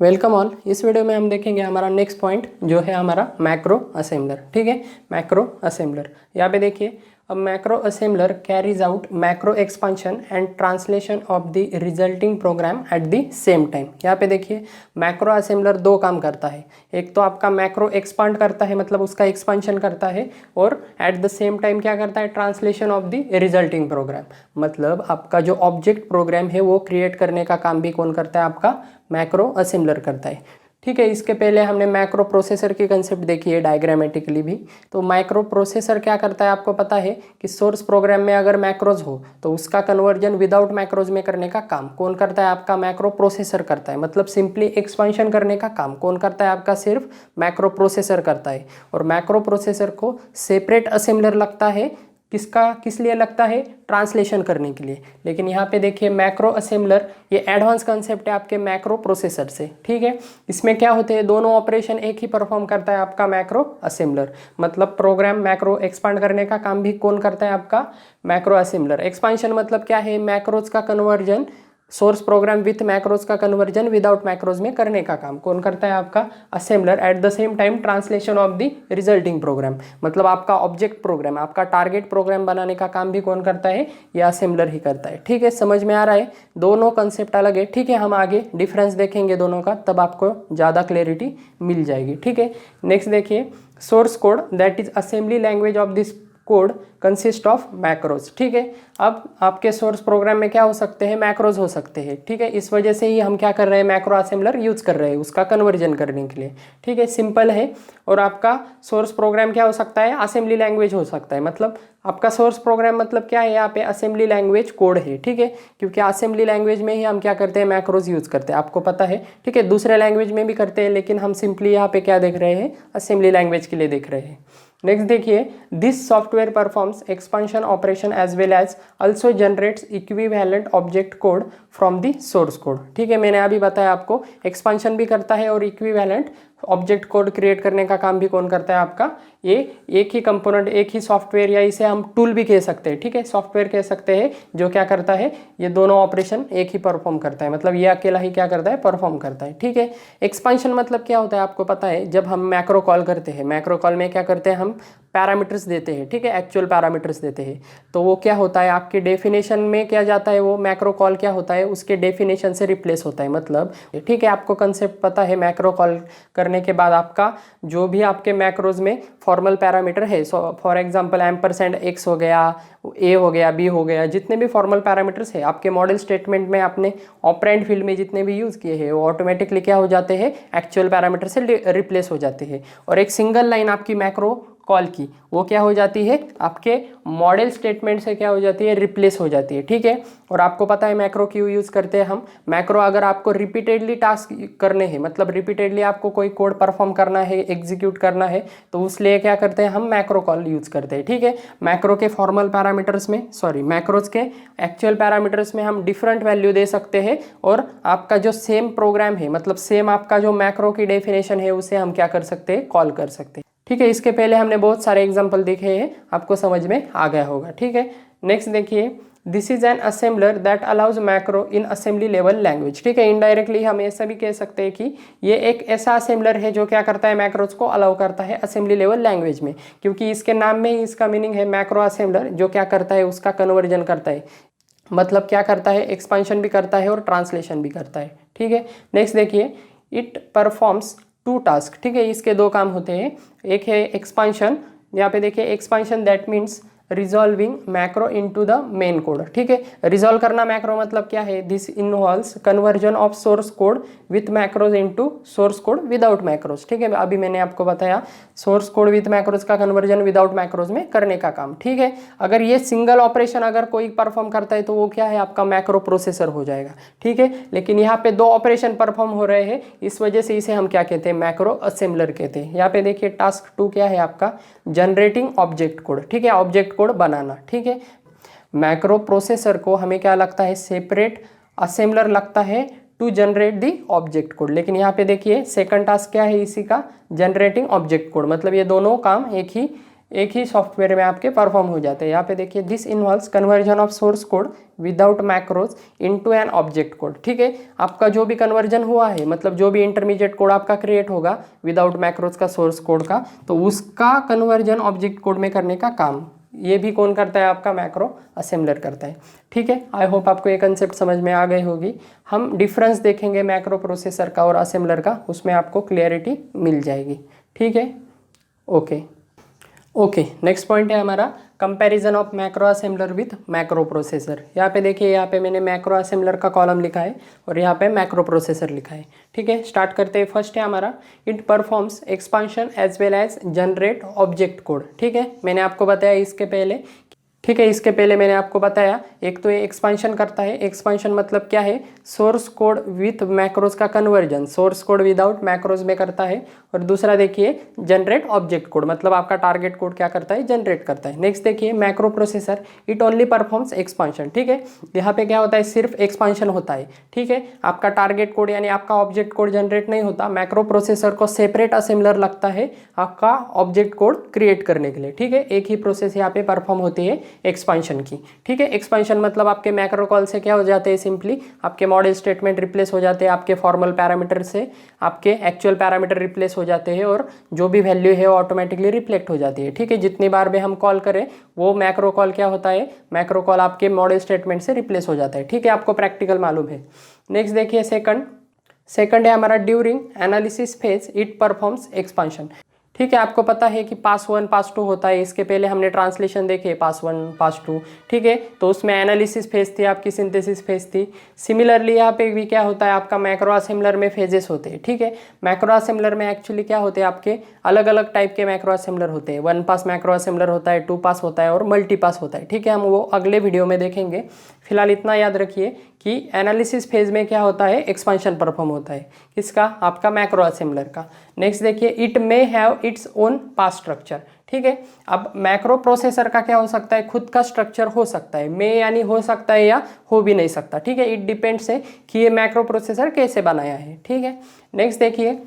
Welcome all. इस video में हम देखेंगे हमारा नेक्स्ट पॉइंट जो है हमारा मैक्रो असेंबलर। ठीक है, मैक्रो असेंबलर यहाँ पे देखिए, अब macro assembler carries out macro expansion and translation of the resulting program at the same time. यहाँ पे देखिए मैक्रो असेंबलर दो काम करता है। एक तो आपका मैक्रो एक्सपांड करता है, मतलब उसका एक्सपांशन करता है, और एट द सेम टाइम क्या करता है, translation of the resulting program. मतलब आपका जो ऑब्जेक्ट प्रोग्राम है वो क्रिएट करने का काम भी कौन करता है, आपका मैक्रो असेंबलर करता है। ठीक है, इसके पहले हमने मैक्रो प्रोसेसर की कंसेप्ट देखी है डायग्रामेटिकली भी। तो माइक्रो प्रोसेसर क्या करता है, आपको पता है कि सोर्स प्रोग्राम में अगर मैक्रोज हो तो उसका कन्वर्जन विदाउट मैक्रोज में करने का काम कौन करता है, आपका मैक्रो प्रोसेसर करता है। मतलब सिंपली एक्सपेंशन करने का काम कौन करता है, आपका सिर्फ मैक्रो प्रोसेसर करता है। और मैक्रो प्रोसेसर को सेपरेट असेंबलर लगता है, किस लिए लगता है, ट्रांसलेशन करने के लिए। लेकिन यहाँ पे देखिए मैक्रो असेंबलर ये एडवांस कंसेप्ट है आपके मैक्रो प्रोसेसर से। ठीक है, इसमें क्या होते हैं, दोनों ऑपरेशन एक ही परफॉर्म करता है आपका मैक्रो असेंबलर। मतलब प्रोग्राम मैक्रो एक्सपांड करने का काम भी कौन करता है, आपका मैक्रो असेंबलर। एक्सपांशन मतलब क्या है, मैक्रोज का conversion, source program with macros का कन्वर्जन विदाउट मैक्रोज में करने का काम कौन करता है, आपका assembler. At the same time translation of the resulting program, मतलब आपका ऑब्जेक्ट प्रोग्राम, आपका टारगेट प्रोग्राम बनाने का काम भी कौन करता है, यह असेंबलर ही करता है। ठीक है, समझ में आ रहा है, दोनों कंसेप्ट अलग है। ठीक है, हम आगे डिफरेंस देखेंगे दोनों का, तब आपको ज़्यादा क्लैरिटी मिल जाएगी। ठीक है, नेक्स्ट देखिए, source code that is assembly language of this code consist of macros. ठीक है, अब आपके सोर्स प्रोग्राम में क्या हो सकते हैं, मैक्रोज हो सकते हैं। ठीक है, इस वजह से ही हम क्या कर रहे हैं, मैक्रो असेंबलर यूज कर रहे हैं उसका कन्वर्जन करने के लिए। ठीक है, सिंपल है। और आपका सोर्स प्रोग्राम क्या हो सकता है, असेंबली लैंग्वेज हो सकता है। मतलब आपका सोर्स प्रोग्राम मतलब क्या है, यहाँ पे असेंबली लैंग्वेज कोड है। ठीक है, क्योंकि असेंबली लैंग्वेज में ही हम क्या करते हैं, मैक्रोज यूज करते हैं, आपको पता है। ठीक है, दूसरे लैंग्वेज में भी करते हैं, लेकिन हम सिंपली यहाँ पे क्या देख रहे हैं, असेंबली लैंग्वेज के लिए देख रहे हैं। नेक्स्ट देखिए, this software performs expansion operation as well as also generates equivalent object code from the source code. ठीक है, मैंने अभी बताया आपको, एक्सपांशन भी करता है और इक्विवेलेंट ऑब्जेक्ट कोड क्रिएट करने का काम भी कौन करता है, आपका ये एक ही कंपोनेंट, एक ही सॉफ्टवेयर, या इसे हम टूल भी कह सकते हैं। ठीक है, सॉफ्टवेयर कह सकते हैं, जो क्या करता है, ये दोनों ऑपरेशन एक ही परफॉर्म करता है। मतलब ये अकेला ही क्या करता है, परफॉर्म करता है। ठीक है, एक्सपांशन मतलब क्या होता है, आपको पता है, जब हम मैक्रो कॉल करते हैं, मैक्रो कॉल में क्या करते हैं, हम पैरामीटर्स देते हैं। ठीक है, एक्चुअल पैरामीटर्स देते हैं, तो वो क्या होता है, आपके डेफिनेशन में क्या जाता है, वो मैक्रो कॉल क्या होता है, उसके डेफिनेशन से रिप्लेस होता है। मतलब ठीक है, आपको कंसेप्ट पता है, मैक्रो कॉल करने के बाद आपका जो भी आपके मैक्रोज में फॉर्मल पैरामीटर है, फॉर एग्जांपल %x हो गया, a हो गया, b हो गया, जितने भी फॉर्मल पैरामीटर्स है आपके मॉडल स्टेटमेंट में आपने ऑपरेंड फील्ड में जितने भी यूज किए हैं, वो ऑटोमेटिकली क्या हो जाते हैं, एक्चुअल पैरामीटर से रिप्लेस हो जाते हैं। और एक सिंगल लाइन आपकी मैक्रो कॉल की, वो क्या हो जाती है, आपके मॉडल स्टेटमेंट से क्या हो जाती है, रिप्लेस हो जाती है। ठीक है, और आपको पता है मैक्रो क्यों यूज करते हैं हम, मैक्रो अगर आपको रिपीटेडली टास्क करने हैं, मतलब रिपीटेडली आपको कोई कोड परफॉर्म करना है, एग्जीक्यूट करना है, तो उसलिए क्या करते हैं, हम मैक्रो कॉल यूज करते हैं। ठीक है, मैक्रो के फॉर्मल पैरामीटर्स में, मैक्रोज के एक्चुअल पैरामीटर्स में हम डिफरेंट वैल्यू दे सकते हैं, और आपका जो सेम प्रोग्राम है, मतलब सेम आपका जो मैक्रो की डेफिनेशन है, उसे हम क्या कर सकते हैं, कॉल कर सकते हैं। ठीक है, इसके पहले हमने बहुत सारे एग्जांपल देखे हैं, आपको समझ में आ गया होगा। ठीक है, नेक्स्ट देखिए, this is an assembler that allows macro in assembly level language. ठीक है, इनडायरेक्टली हम ऐसा भी कह सकते हैं कि ये एक ऐसा असेंबलर है जो क्या करता है, मैक्रोज को अलाउ करता है असेंबली लेवल लैंग्वेज में, क्योंकि इसके नाम में ही इसका मीनिंग है मैक्रो असेंबलर, जो क्या करता है, उसका कन्वर्जन करता है। मतलब क्या करता है, एक्सपांशन भी करता है और ट्रांसलेशन भी करता है। ठीक है, नेक्स्ट देखिए, इट परफॉर्म्स टू टास्क। ठीक है, इसके दो काम होते हैं, एक है एक्सपांशन, यहाँ पे देखिए expansion that means resolving macro into the main code. ठीक है, रिजॉल्व करना मैक्रो मतलब क्या है, this involves conversion of source code with macros into source code without macros. ठीक है, अभी मैंने आपको बताया सोर्स कोड विथ मैक्रोज का कन्वर्जन विदाउट मैक्रोज में करने का काम। ठीक है, अगर ये सिंगल ऑपरेशन अगर कोई परफॉर्म करता है तो वो क्या है, आपका मैक्रो प्रोसेसर हो जाएगा। ठीक है, लेकिन यहाँ पे दो ऑपरेशन परफॉर्म हो रहे हैं, इस वजह से इसे हम क्या कहते हैं, मैक्रो असेंबलर कहते हैं। यहाँ पे देखिए टास्क 2 क्या है, आपका जनरेटिंग ऑब्जेक्ट कोड। ठीक है, ऑब्जेक्ट कोड बनाना। ठीक है, मैक्रो प्रोसेसर को हमें क्या लगता है, सेपरेट असेंबलर लगता है to generate the object code. लेकिन यहाँ पे देखिए सेकंड टास्क क्या है इसी का, जनरेटिंग ऑब्जेक्ट कोड। मतलब ये दोनों काम एक ही एक ही सॉफ्टवेयर में आपके परफॉर्म हो जाते हैं। यहाँ पे देखिए this involves conversion of source code without macros into an object code. ठीक है, आपका जो भी कन्वर्जन हुआ है, मतलब जो भी इंटरमीडिएट कोड आपका क्रिएट होगा विदाउट मैक्रोज का, सोर्स कोड का, तो उसका कन्वर्जन ऑब्जेक्ट कोड में करने का काम ये भी कौन करता है? आपका मैक्रो असेंबलर करता है। ठीक है, आई होप आपको ये कंसेप्ट समझ में आ गई होगी। हम डिफरेंस देखेंगे मैक्रो प्रोसेसर का और असेंबलर का, उसमें आपको क्लियरिटी मिल जाएगी। ठीक है, ओके नेक्स्ट पॉइंट है हमारा comparison of macro assembler with macro processor. यहाँ पे देखिए, यहाँ पे मैंने मैक्रो असेंबलर का कॉलम लिखा है और यहाँ पे मैक्रो प्रोसेसर लिखा है। ठीक है, स्टार्ट करते हैं। फर्स्ट है हमारा it performs expansion as well as generate object code. ठीक है, मैंने आपको बताया इसके पहले। ठीक है, इसके पहले मैंने आपको बताया, एक तो ये एक्सपांशन करता है। एक्सपांशन मतलब क्या है? सोर्स कोड विथ मैक्रोज का conversion, source code without macros में करता है। और दूसरा देखिए जनरेट ऑब्जेक्ट कोड, मतलब आपका टारगेट कोड क्या करता है? जनरेट करता है। नेक्स्ट देखिए macro processor it only performs expansion. ठीक है, यहाँ पे क्या होता है? सिर्फ एक्सपांशन होता है। ठीक है, आपका टारगेट कोड यानी आपका ऑब्जेक्ट कोड जनरेट नहीं होता। मैक्रो प्रोसेसर को सेपरेट असेंबलर लगता है आपका ऑब्जेक्ट कोड क्रिएट करने के लिए। ठीक है, एक ही प्रोसेस यहाँ पे परफॉर्म होती है एक्सपांशन की। ठीक है, एक्सपांशन मतलब आपके मैक्रो कॉल से क्या हो जाते हैं? सिंपली आपके मॉडल स्टेटमेंट रिप्लेस हो जाते हैं, आपके फॉर्मल पैरामीटर से आपके एक्चुअल पैरामीटर रिप्लेस हो जाते हैं और जो भी वैल्यू है वो ऑटोमेटिकली रिफ्लेक्ट हो जाती है। ठीक है, जितनी बार भी हम कॉल करें वो मैक्रो कॉल क्या होता है? मैक्रो कॉल आपके मॉडल स्टेटमेंट से रिप्लेस हो जाता है। ठीक है, आपको प्रैक्टिकल मालूम है। नेक्स्ट देखिए सेकंड है हमारा during analysis phase it performs expansion. ठीक है, आपको पता है कि पास 1 पास 2 होता है। इसके पहले हमने ट्रांसलेशन देखे, पास 1 पास 2। ठीक है, तो उसमें एनालिसिस फेज थी, आपकी सिंथेसिस फेज थी। सिमिलरली यहाँ पे भी क्या होता है? आपका मैक्रो असेंबलर में फेजेस होते हैं। ठीक है, मैक्रो असेंबलर में एक्चुअली क्या होते हैं? आपके अलग अलग टाइप के मैक्रो असेंबलर होते हैं। 1 पास मैक्रो असेंबलर होता है, 2 पास होता है और मल्टी पास होता है। ठीक है, हम वो अगले वीडियो में देखेंगे। फिलहाल इतना याद रखिए कि एनालिसिस फेज में क्या होता है? एक्सपांशन परफॉर्म होता है। किसका? आपका मैक्रो असेंबलर का। नेक्स्ट देखिए it may have its own pass structure. ठीक है, अब मैक्रो प्रोसेसर का क्या हो सकता है? खुद का स्ट्रक्चर हो सकता है। मे यानी हो सकता है या हो भी नहीं सकता। ठीक है, इट डिपेंड्स है कि ये मैक्रो प्रोसेसर कैसे बनाया है। ठीक है, नेक्स्ट देखिए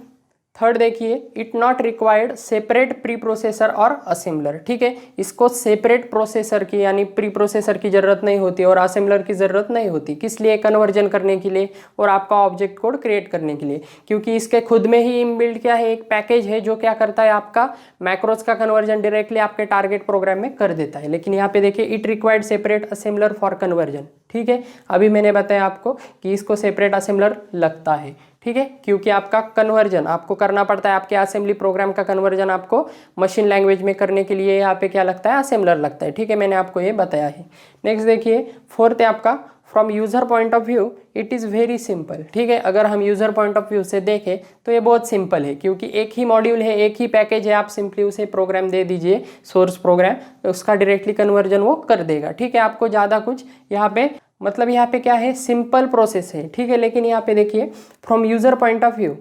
थर्ड देखिए it not required separate pre processor और असेंबलर। ठीक है, इसको सेपरेट प्रोसेसर की यानी प्री प्रोसेसर की जरूरत नहीं होती और असेंबलर की जरूरत नहीं होती। किस लिए? कन्वर्जन करने के लिए और आपका ऑब्जेक्ट कोड क्रिएट करने के लिए, क्योंकि इसके खुद में ही इनबिल्ट क्या है? एक पैकेज है जो क्या करता है? आपका मैक्रोज का कन्वर्जन डायरेक्टली आपके टारगेट प्रोग्राम में कर देता है। लेकिन यहाँ पे देखिए it required separate assembler for conversion. ठीक है, अभी मैंने बताया आपको कि इसको सेपरेट असेंबलर लगता है। ठीक है, क्योंकि आपका कन्वर्जन आपको करना पड़ता है, आपके असेंबली प्रोग्राम का कन्वर्जन आपको मशीन लैंग्वेज में करने के लिए यहाँ पे क्या लगता है? असेंबलर लगता है। ठीक है, मैंने आपको ये बताया है। नेक्स्ट देखिए फोर्थ है आपका from user point of view it is very simple. ठीक है, अगर हम यूज़र पॉइंट ऑफ व्यू से देखें तो ये बहुत सिंपल है, क्योंकि एक ही मॉड्यूल है, एक ही पैकेज है। आप सिंपली उसे प्रोग्राम दे दीजिए, सोर्स प्रोग्राम, उसका डायरेक्टली कन्वर्जन वो कर देगा। ठीक है, आपको ज़्यादा कुछ यहाँ पे मतलब यहाँ पे क्या है? सिंपल प्रोसेस है। ठीक है, लेकिन यहाँ पे देखिए from user point of view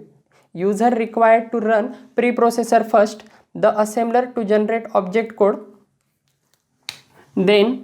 user required to run preprocessor first the assembler to generate object code. Then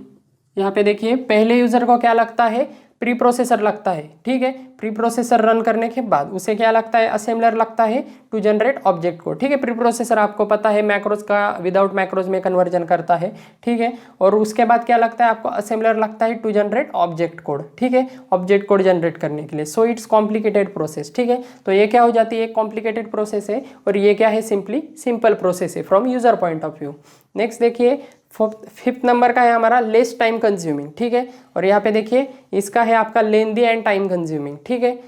यहाँ पे देखिए पहले यूजर को क्या लगता है? प्री प्रोसेसर लगता है। ठीक है, प्री प्रोसेसर रन करने के बाद उसे क्या लगता है? असेंबलर लगता है टू जनरेट ऑब्जेक्ट कोड। ठीक है, प्री प्रोसेसर आपको पता है मैक्रोज का विदाउट मैक्रोज में कन्वर्जन करता है। ठीक है, और उसके बाद क्या लगता है आपको? असेंबलर लगता है टू जनरेट ऑब्जेक्ट कोड। ठीक है, ऑब्जेक्ट कोड जनरेट करने के लिए। So it's complicated process. ठीक है, तो ये क्या हो जाती है? कॉम्प्लिकेटेड प्रोसेस है और ये क्या है? सिंपली सिंपल प्रोसेस है from user point of view. Next देखिए फिफ्थ नंबर का है हमारा लेस टाइम कंज्यूमिंग। ठीक है, और यहाँ पे देखिए इसका है आपका लेंदी एंड टाइम कंज्यूमिंग। ठीक है,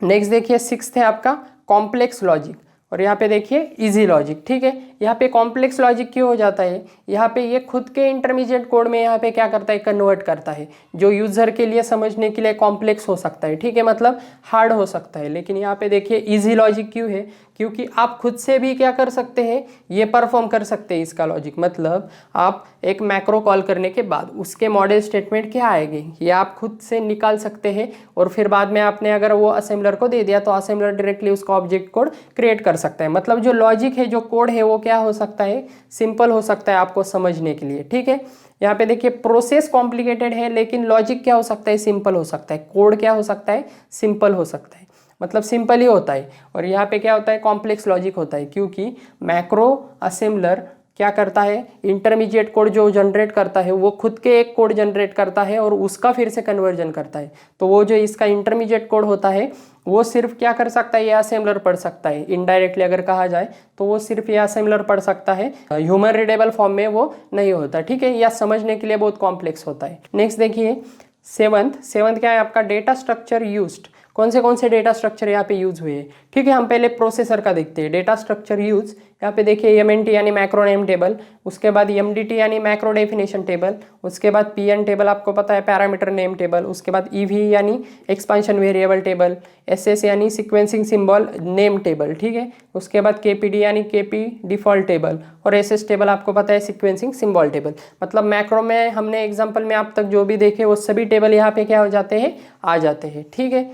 नेक्स्ट देखिए सिक्स्थ है आपका कॉम्प्लेक्स लॉजिक और यहाँ पे देखिए इजी लॉजिक। ठीक है, यहाँ पे कॉम्प्लेक्स लॉजिक क्यों हो जाता है? यहाँ पे ये खुद के इंटरमीडिएट कोड में यहाँ पे क्या करता है? कन्वर्ट करता है, जो यूजर के लिए समझने के लिए कॉम्प्लेक्स हो सकता है। ठीक है, मतलब हार्ड हो सकता है। लेकिन यहाँ पे देखिए इजी लॉजिक क्यों है? क्योंकि आप खुद से भी क्या कर सकते हैं? ये परफॉर्म कर सकते हैं इसका लॉजिक। मतलब आप एक मैक्रो कॉल करने के बाद उसके मॉडल स्टेटमेंट क्या आएंगे ये आप खुद से निकाल सकते हैं और फिर बाद में आपने अगर वो असेंबलर को दे दिया तो असेंबलर डायरेक्टली उसका ऑब्जेक्ट कोड क्रिएट कर सकता है। मतलब जो लॉजिक है, जो कोड है, वो क्या हो सकता है? सिंपल हो सकता है आपको समझने के लिए। ठीक है, यहाँ पे देखिए प्रोसेस कॉम्प्लिकेटेड है लेकिन लॉजिक क्या हो सकता है? सिंपल हो सकता है। कोड क्या हो सकता है? सिंपल हो सकता है, मतलब सिंपल ही होता है। और यहाँ पे क्या होता है? कॉम्प्लेक्स लॉजिक होता है, क्योंकि मैक्रो असेंबलर क्या करता है, इंटरमीडिएट कोड जो जनरेट करता है वो खुद के एक कोड जनरेट करता है और उसका फिर से कन्वर्जन करता है। तो वो जो इसका इंटरमीडिएट कोड होता है वो सिर्फ क्या कर सकता है, ये असेंबलर पढ़ सकता है। इनडायरेक्टली अगर कहा जाए तो वो सिर्फ ये असेंबलर पढ़ सकता है, ह्यूमन रीडेबल फॉर्म में वो नहीं होता। ठीक है, या समझने के लिए बहुत कॉम्प्लेक्स होता है। नेक्स्ट देखिए सेवंथ क्या है आपका, डेटा स्ट्रक्चर यूज्ड। कौन से डेटा स्ट्रक्चर यहाँ पे यूज हुए हैं। ठीक है, हम पहले प्रोसेसर का देखते हैं। डेटा स्ट्रक्चर यूज यहाँ पे देखिए MNT यानी मैक्रो नेम टेबल, उसके बाद MDT यानी मैक्रो डेफिनेशन टेबल, उसके बाद PN टेबल आपको पता है पैरामीटर नेम टेबल, उसके बाद EV यानी एक्सपांशन वेरिएबल टेबल, SS यानी सीक्वेंसिंग सिंबल नेम टेबल। ठीक है, उसके बाद KPD यानी KP डिफॉल्ट टेबल, और SS टेबल आपको पता है सीक्वेंसिंग सिंबल टेबल। मतलब मैक्रो में हमने एग्जाम्पल में आप तक जो भी देखे वो सभी टेबल यहाँ पे क्या हो जाते हैं, आ जाते हैं। ठीक है,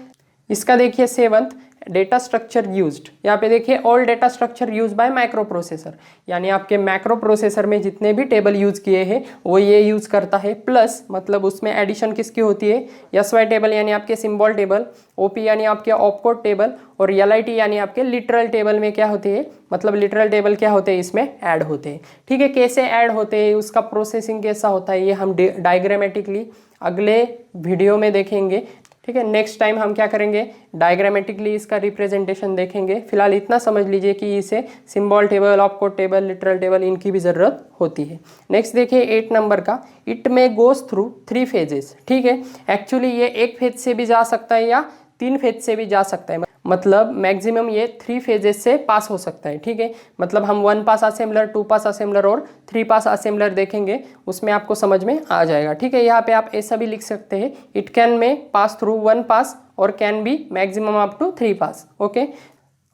इसका देखिए 7th डेटा स्ट्रक्चर यूज्ड। यहाँ पे देखिए all data structure use by micro processor, यानी आपके मैक्रो प्रोसेसर में जितने भी टेबल यूज किए हैं वो ये यूज करता है। प्लस मतलब उसमें एडिशन किसकी होती है, SY टेबल यानी आपके सिंबल टेबल, OP यानी आपके ऑपकोड टेबल, और LIT यानी आपके लिटरल टेबल में क्या होते हैं, मतलब लिटरल टेबल क्या होते हैं, इसमें ऐड होते हैं। ठीक है, कैसे ऐड होते हैं, उसका प्रोसेसिंग कैसा होता है, ये हम डायग्रामेटिकली अगले वीडियो में देखेंगे। ठीक है, नेक्स्ट टाइम हम क्या करेंगे, डायग्रामेटिकली इसका रिप्रेजेंटेशन देखेंगे। फिलहाल इतना समझ लीजिए कि इसे symbol table, opcode table, literal table इनकी भी ज़रूरत होती है। नेक्स्ट देखिए 8 नंबर का, इट में गोज थ्रू 3 फेजेस। ठीक है, एक्चुअली ये एक फेज से भी जा सकता है या 3 फेज से भी जा सकता है, मतलब मैक्सिमम ये 3 फेजेस से पास हो सकता है। ठीक है, मतलब हम 1 पास असेंबलर, 2 पास असेंबलर और 3 पास असेंबलर देखेंगे, उसमें आपको समझ में आ जाएगा। ठीक है, यहाँ पे आप ऐसा भी लिख सकते हैं, इट कैन में पास थ्रू 1 पास और can be maximum up to 3 pass. Okay,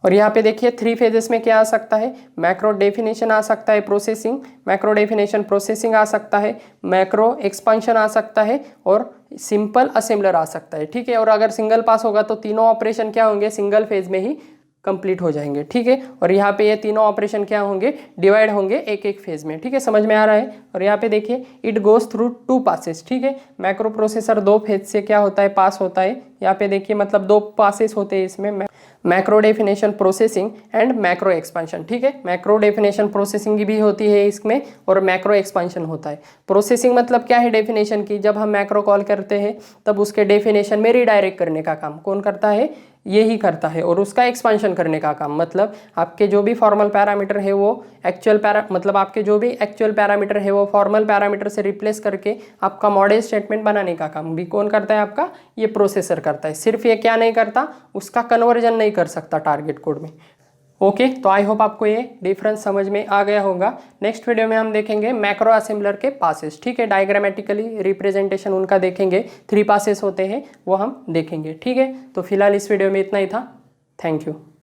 और यहाँ पे देखिए 3 फेजेस में क्या आ सकता है, मैक्रो डेफिनेशन आ सकता है, प्रोसेसिंग, मैक्रो डेफिनेशन प्रोसेसिंग आ सकता है, मैक्रो एक्सपांशन आ सकता है, और सिंपल असेंबलर आ सकता है। ठीक है, और अगर सिंगल पास होगा तो तीनों ऑपरेशन क्या होंगे, सिंगल फेज में ही कंप्लीट हो जाएंगे। ठीक है, और यहाँ पे ये तीनों ऑपरेशन क्या होंगे, डिवाइड होंगे एक एक फेज में। ठीक है, समझ में आ रहा है। और यहाँ पे देखिए इट गोज थ्रू 2 पासेस। ठीक है, मैक्रो प्रोसेसर 2 फेज से क्या होता है, पास होता है। यहाँ पे देखिए मतलब 2 पासेस होते हैं इसमें, macro definition processing and macro expansion. ठीक है, मैक्रो डेफिनेशन प्रोसेसिंग भी होती है इसमें और मैक्रो एक्सपांशन होता है। प्रोसेसिंग मतलब क्या है, डेफिनेशन की, जब हम मैक्रो कॉल करते हैं तब उसके डेफिनेशन में रिडायरेक्ट करने का काम कौन करता है, यही करता है। और उसका एक्सपांशन करने का काम मतलब आपके जो भी फॉर्मल पैरामीटर है वो मतलब आपके जो भी एक्चुअल पैरामीटर है वो फॉर्मल पैरामीटर से रिप्लेस करके आपका मॉडल स्टेटमेंट बनाने का काम भी कौन करता है, आपका ये प्रोसेसर करता है। सिर्फ ये क्या नहीं करता, उसका कन्वर्जन नहीं कर सकता टारगेट कोड में। ओके, तो आई होप आपको ये डिफरेंस समझ में आ गया होगा। नेक्स्ट वीडियो में हम देखेंगे मैक्रो असेंबलर के पासेस। ठीक है, डायग्रामेटिकली रिप्रेजेंटेशन उनका देखेंगे, 3 पासेस होते हैं वो हम देखेंगे। ठीक है, तो फिलहाल इस वीडियो में इतना ही था। Thank you.